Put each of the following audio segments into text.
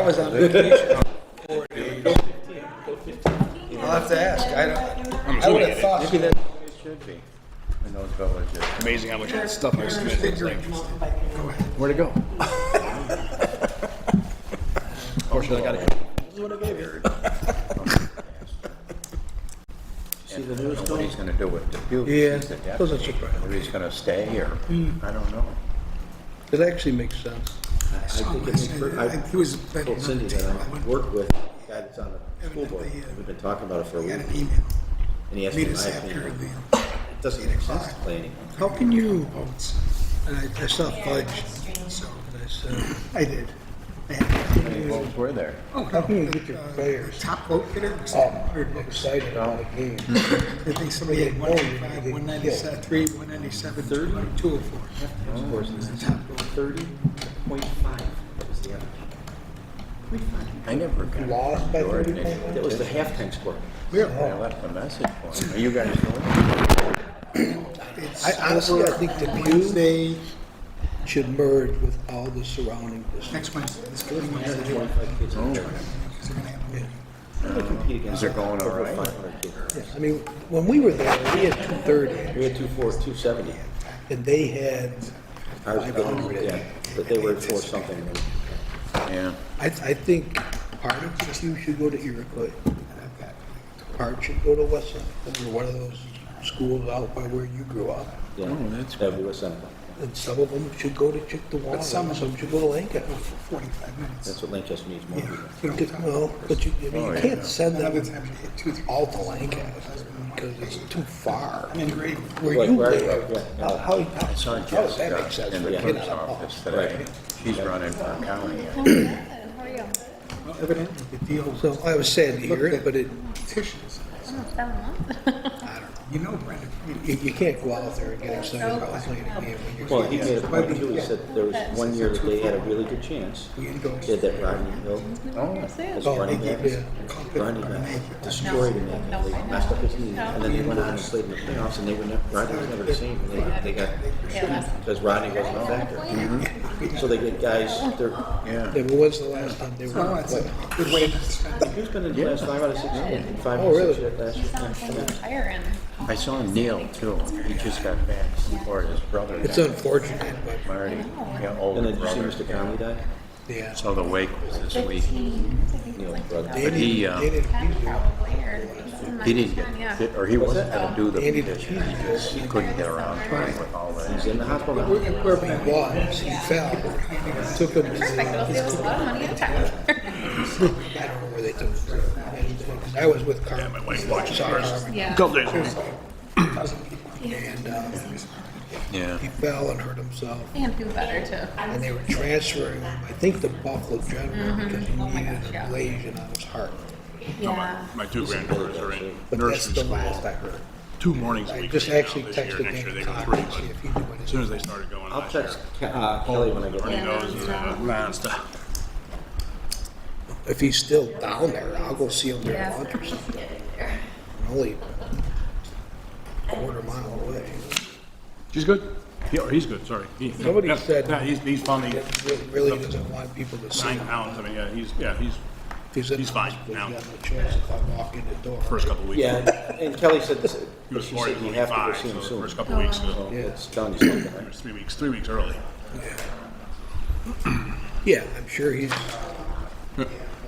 was on vacation. I'll have to ask. I would have thought. Maybe that it should be in those villages. Amazing how much stuff I submit. It's like, where'd it go? Unfortunately, I gotta go. See the news? What he's going to do with Dubuque? Yeah, He said, yeah. doesn't surprise me. Whether he's going to stay or I don't know. It actually makes sense. I think it makes He was told Cindy that I work with a guy that's on the school board. We've been talking about it for a I got week. an email. And he asked Meet me us my after opinion. the It doesn't make sense to play anymore. How can you, votes. and I saw Fudge, So and I said, I did. How many votes were there? how can you get your players Top vote getter was all $100. excited about a game? I think somebody had 195, 197, 3, 197, 204. Of course, it's the top 30.5. That was the other. I never got Lost by Jordan. 30 points? That was the halftime score. I left a message for him. Are you guys doing I honestly, I think Dubuque Wednesday, should merge with all the surrounding districts. next Wednesday, this coming Wednesday. 25 kids in there. Because they're gonna have a- They compete against Is it going all over right? 500 kids. I mean, when we were there, we had 230, We had 270. and they had, Ours, yeah, but they were for something. Yeah. I think part of Dubuque should go to Iroquois. Part should go to West Seneca, or one of those schools out by where you grew up. Yeah, that's that'd be what's up. And some of them should go to Chickasaw, some of some should go to Lancaster. For 45 minutes. That's what Lancaster needs more people. You know, Well, but you, I mean, you can't send another them time you hit 2, 3. all to Lancaster because it's too far. I'm in grade. Where Right, you right, live, right, yeah. how I saw does that make Jessica sense in for the a kid clerk's on a office bus? today. She's running for county. How are you? Evidently, the deal So I was sad to hear it, but it, petitions. Almost 7 months. I don't know. You know, Brenda. You can't go out there and get excited about playing a game when you're. Well, he made a point too, he said there was one year that they had a really good chance. We had to go. They had that Rodney Hill, this running back. Rodney got destroyed in that, they messed up his knee, and then they went on and played in the playoffs, and they were never, Rodney was never the same. They got, because Rodney wasn't a factor. So they get guys, they're, Yeah, but when's the last time they Oh, were? that's a good way to spend it. he's been in the last 5 out of 6 games, 5 Oh, out of really? 6 last year. Sounds like Yeah. retiring. I saw Neil too. He just got back, or his brother. It's got unfortunate, but, Marty, yeah, And older then did you see brother. Mr. Conley die? yeah. So the wake was this week. Neil's brother. They he, didn't, they didn't, He didn't get fit, or he wasn't going to do the Andy petition because he couldn't get around to it with all He's that. in the hospital now. where he was, he fell, took him to, Perfect, it'll save us a lot of money and time. I don't know where they took him. And I was with Carmen. My wife watches Saw ours. Carmen, Yeah. Couple days ago. And Yeah. he fell and hurt himself. And do better too. And they were transferring him, I think, to Buffalo General because he Oh my needed gosh, an yeah. ablation on his heart. Yeah. My 2 granddaughters are in But that's nursery the school. last I heard. 2 mornings a I week. just now actually this year. texted Next year Dan they go Cox 3, to see if he knew but as soon as they anything. started going I'll last year. text Kelly when I get He there. knows nonstop. If he's still down there, I'll go see him there at Yeah. lunch or something. Only a quarter mile away. She's good. He's good, sorry. Somebody said- Yeah, he's finally He really doesn't want people to see 9 him. pounds. I mean, He's in he's fine hospital, now. He's got no choice if I walk in the door. first couple weeks. Yeah, and Kelly said, He was she 40, said you have to go 45, see him so the soon. first couple weeks. Oh, So So it's telling you something. it was 3 weeks early. Yeah, I'm sure he's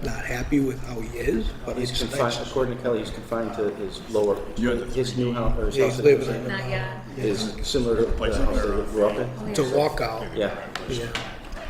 not happy with how he is, but He's it's confined, nice. according to Kelly, he's confined to his lower, You had the his 3D. new house, or his Yeah, house he's that he was living in in Not yet. is similar to the house that he grew up in. to walk out. Yeah. Yeah.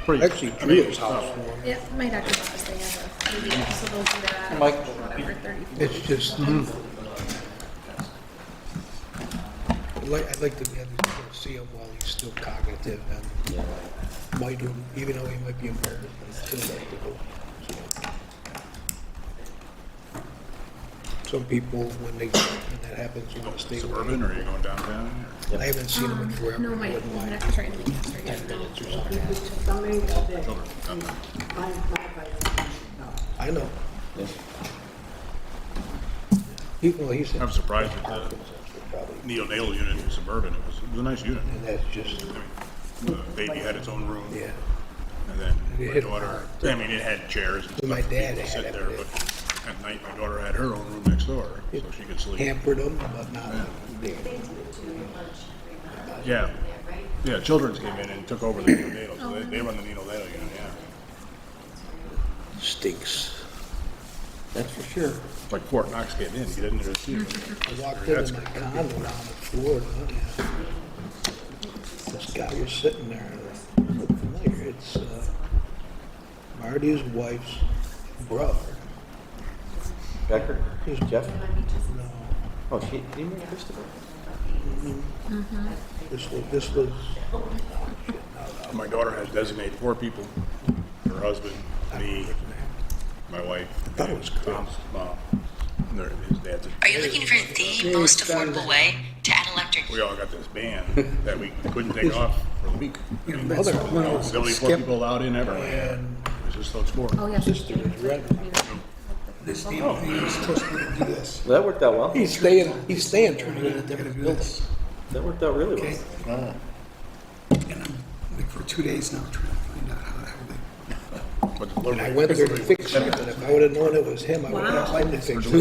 Pretty, Actually, Drio's house. Yeah, my doctor's office, they have a baby, so they'll do that. Mike. Whatever, 30. It's just, I'd like to be able to see him while he's still cognitive and Yeah. might do, even though he might be embarrassed, but still like to go. see him. Some people, when that happens, want to stay suburban, or are you going downtown? I haven't seen him in forever. No, my neck is right in the cancer yet. I know. Yeah. He said. I'm surprised at the Probably, neonatal unit in suburban. It was a nice unit. and that's just, The baby had its own room. yeah. And then You my hit 'em daughter, hard. I mean, it had chairs and stuff. My dad to had sit it, there, but but at night, my daughter had her own room next door, so she could sleep. Hampered them, but not big. Yeah. Yeah, Children's came in and took over the neonatal, so they run the neonatal unit, yeah. Stinks. That's for sure. It's like Fort Knox getting in, you get in there to see it. I walked That's into my condo down in Florida, yeah. This guy was sitting there, and it looked familiar. It's Marty's wife's brother. Becker? His- Jeff? No, Oh, she, did you marry Christopher? this was, My daughter has designated 4 people, her husband, me, my wife. I thought it was Tom's mom. And his dad's Are you looking for the most affordable way to add electric? We all got this ban that we couldn't take off for the week. I mean, mother, there's only 4 people allowed in ever. It's just those 4. Oh, yeah. sister was red. This damn thing is supposed to do this. Well, that worked out well. He's staying trying to get a different building. That worked out really Okay. well. And I'm like for 2 days now trying to find out how the hell they. And I went there to fix it, but if I would've known it was him, I would've Wow. tried to fix it.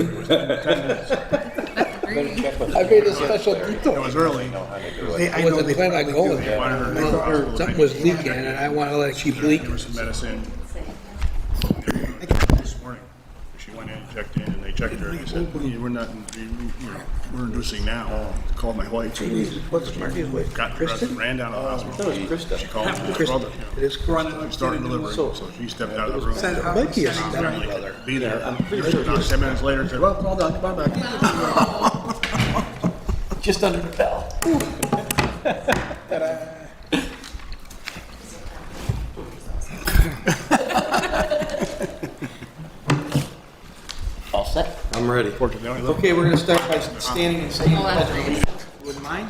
Really? I made a special It detour. was early. I I know wasn't they planning on going there. Wanted her to go to hospital. Something was leaking, and I wanted to let it keep There leaking. was some medicine. This morning, she went in, checked in, and they checked her, and they said, we're not, we're inducing now. Called my wife. What's Marty's wife? Got dressed and ran down to the That was hospital. Krista. She called my Kristen. brother. It is She started delivering, so she stepped out of the room. Mikey is stepbrother. Be there. About 10 minutes later, said, well, it's all done, come on back. Just under the bell. All set? I'm ready. Fortunately, Okay, we're gonna start by standing and saying. Oh, that's nice. Wouldn't mind?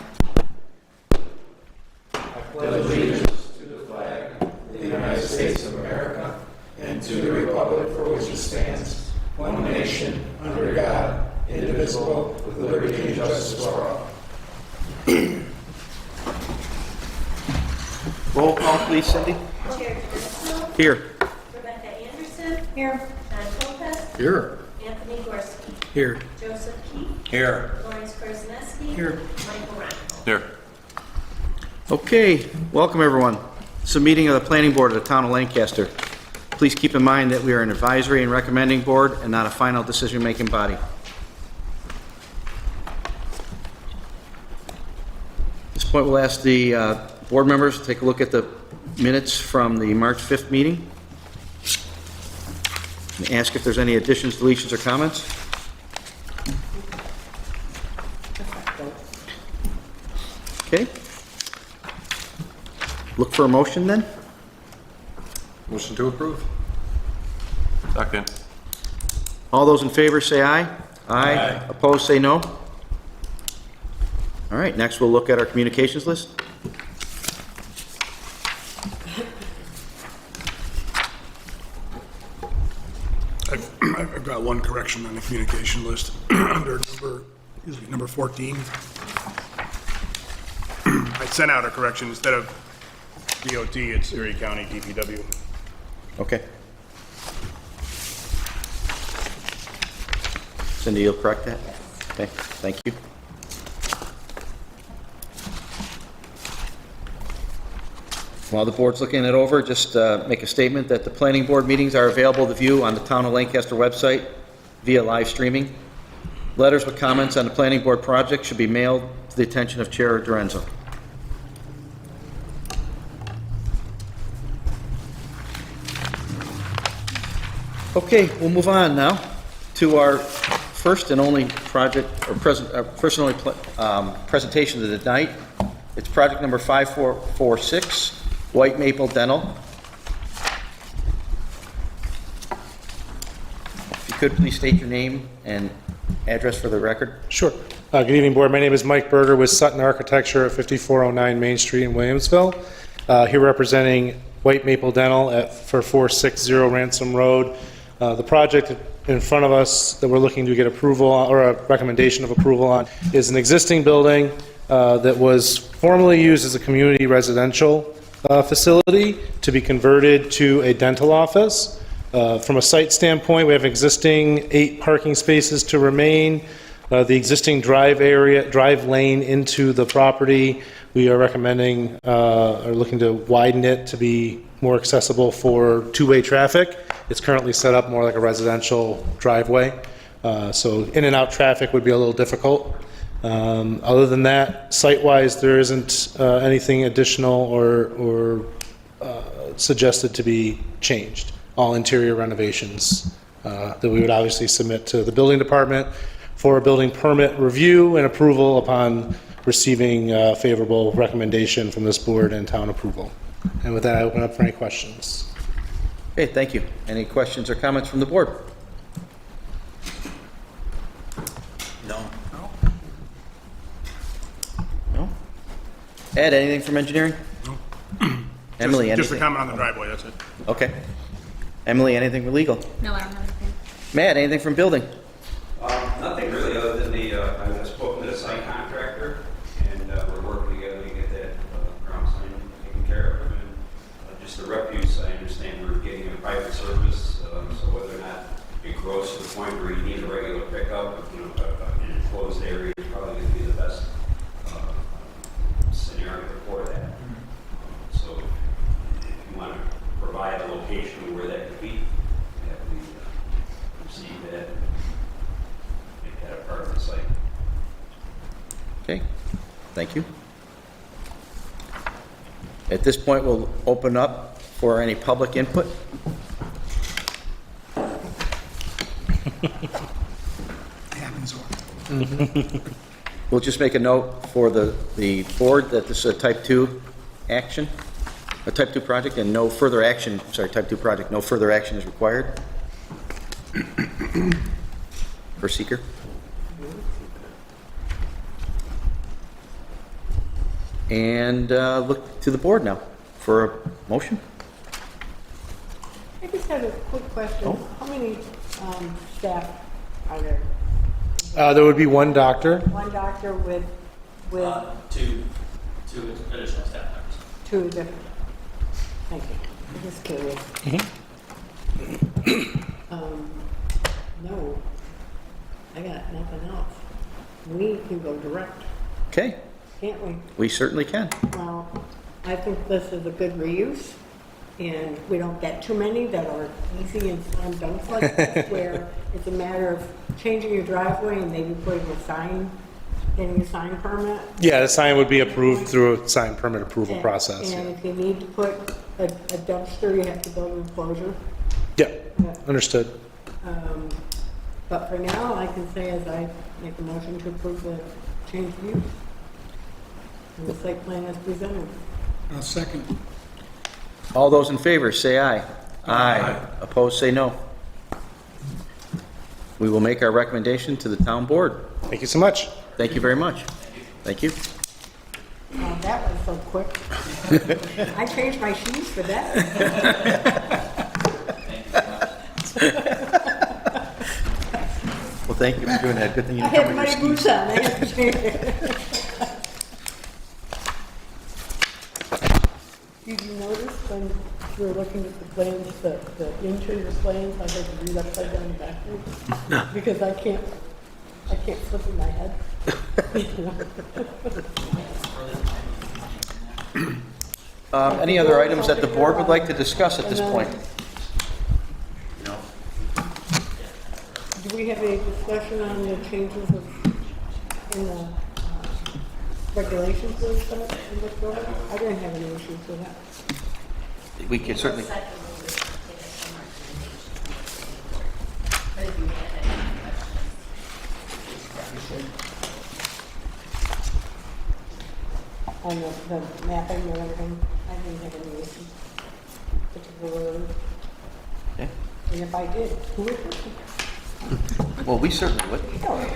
Roll call, please, Cindy. Chair Turzio, Here. Rebecca Anderson. Here. Don Colpett, Here. Anthony Gorski, Here. Joseph Keith, Here. Lawrence Kurzneski. Here. Michael Reinfeldt. Here. Okay, welcome everyone. It's a meeting of the Planning Board of the Town of Lancaster. Please keep in mind that we are an advisory and recommending board and not a final decision-making body. At this point, we'll ask the board members to take a look at the minutes from the March 5th meeting and ask if there's any additions, deletions, or comments. Okay. Look for a motion then. Motion to approve. Second. All those in favor say aye. Aye. Opposed, say no. All right, next we'll look at our communications list. I've got one correction on the communication list under number 14. I sent out a correction instead of DOT, it's Erie County DPW. Okay. Cindy, you'll correct that? Okay, thank you. While the board's looking it over, just make a statement that the planning board meetings are available to view on the Town of Lancaster website via live streaming. Letters with comments on the planning board project should be mailed to the attention of Chair Dorenzo. Okay, we'll move on now to our first and only project, or first and only presentation of the night. It's project number 5446, White Maple Dental. If you could, please state your name and address for the record. Sure. Good evening, Board. My name is Mike Berger with Sutton Architecture at 5409 Main Street in Williamsville. Here representing White Maple Dental for 460 Ransom Road. The project in front of us that we're looking to get approval on, or a recommendation of approval on, is an existing building that was formerly used as a community residential facility to be converted to a dental office. From a site standpoint, we have existing 8 parking spaces to remain. The existing drive lane into the property, we are recommending, or looking to widen it to be more accessible for two-way traffic. It's currently set up more like a residential driveway, so in and out traffic would be a little difficult. Other than that, site-wise, there isn't anything additional or suggested to be changed. All interior renovations that we would obviously submit to the building department for a building permit review and approval upon receiving favorable recommendation from this board and town approval. And with that, I open up for any questions. Okay, thank you. Any questions or comments from the board? No. No? Ed, anything from engineering? No. Emily, Just a anything? comment on the driveway, that's it. Okay. Emily, anything from legal? No, I don't have anything. Matt, anything from building? Nothing really, other than I've spoken to the site contractor, and we're working together to get that ground sign taken care of. And just the refuse, I understand we're getting a private service, so whether or not it grows to the point where you need a regular pickup, an enclosed area is probably going to be the best scenario for that. So if you want to provide a location where that could be, that we receive that. Make that a part of the site. Okay, thank you. At this point, we'll open up for any public input. Happens often. We'll just make a note for the board that this is a type 2 action, a type 2 project, and no further action, sorry, type 2 project, no further action is required for seeker. And look to the board now for a motion. I just had a quick question. Oh. How many staff are there? There would be one doctor. One doctor with Two additional staff members. 2 different? Thank you. I'm just curious. No, I got nothing else. We can go direct, Okay, can't we? we certainly can. Well, I think this is a good reuse, and we don't get too many that are easy and slam dunks like this, where it's a matter of changing your driveway and maybe putting a sign, getting a sign permit. Yeah, the sign would be approved through a sign permit approval And- process. And if you need to put a dumpster, you have to build an enclosure. Yeah, understood. But for now, I can say as I make a motion to approve the change of use. And the site plan is presented. I'll second. All those in favor, say aye. Aye. Opposed, say no. We will make our recommendation to the town board. Thank you so much. Thank you very much. Thank you. That was so quick. I changed my shoes for that. Well, thank you for doing that. Good thing you I didn't had cover my your boots skis. on. I had to change it. Did you notice when we were looking at the plans, the interior plans, I had to read upside down and backwards? Because I can't flip in my head. Any other items that the board would like to discuss at this point? Do we have any discussion on the changes in the regulations and stuff in the code? I didn't have any issues with that. We can certainly, On the mapping and everything, I didn't have any issues. Particularly, okay. and if I did, who would listen? Well, we certainly would.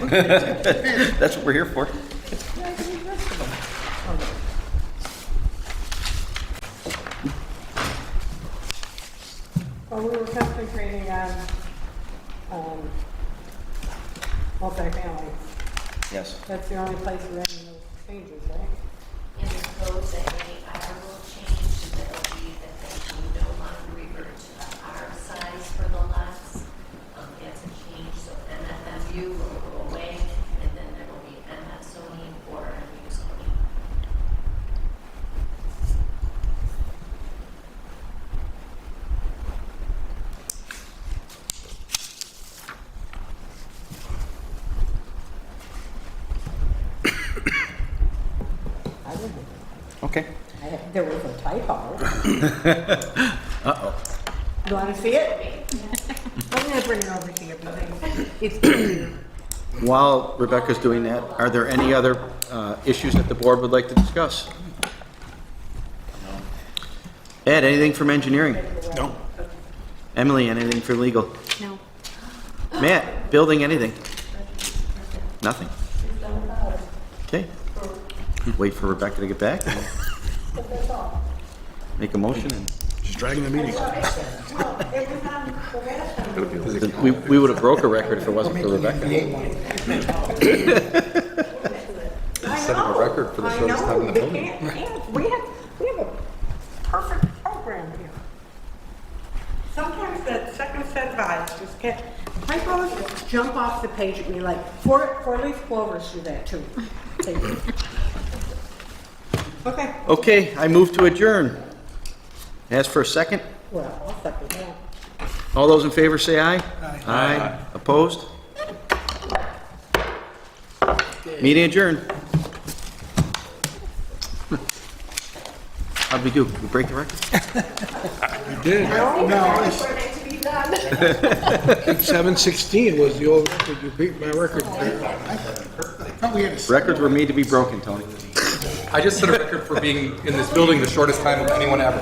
That's what we're here for. Well, we were concentrating on multifamily. Yes. That's the only place where any of those changes, right? In the code that any hour will change, that review will go away, and then there will be MS zoning or MU zoning. I would- Okay. There was a typo. Uh-oh. You want to see it? I'm going to bring it over to you because it's easier. While Rebecca's doing that, are there any other issues that the board would like to discuss? Ed, anything from engineering? No. Emily, anything for legal? No. Matt, building, anything? Nothing? Okay. Wait for Rebecca to get back. Make a motion and She's dragging the meeting. we would have broke a record if it wasn't for Rebecca. Setting a record for the shortest time in the building. We have a perfect program here. Sometimes that second set of eyes just can't, typos just jump off the page at me like four-leaf clovers do that too. Thank you. Okay, Okay, I move to adjourn. Ask for a second. well, I'll second that. All those in favor say aye. Aye. Opposed? Meeting adjourned. How'd we do? We break the record? No, 7:16 was the old record, you beat my record. Records were made to be broken, Tony. I just set a record for being in this building the shortest time of anyone ever.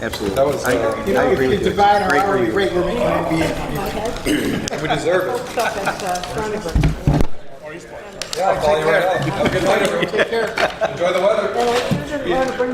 Absolutely. That was, I If agree we with you. divide our Great hourly review. rate, we're making it be. we deserve it. Stuff at Stonyburg. Yeah, I'll follow you right out. Have a good night, everyone. Take care. Enjoy the weather. And I usually want to bring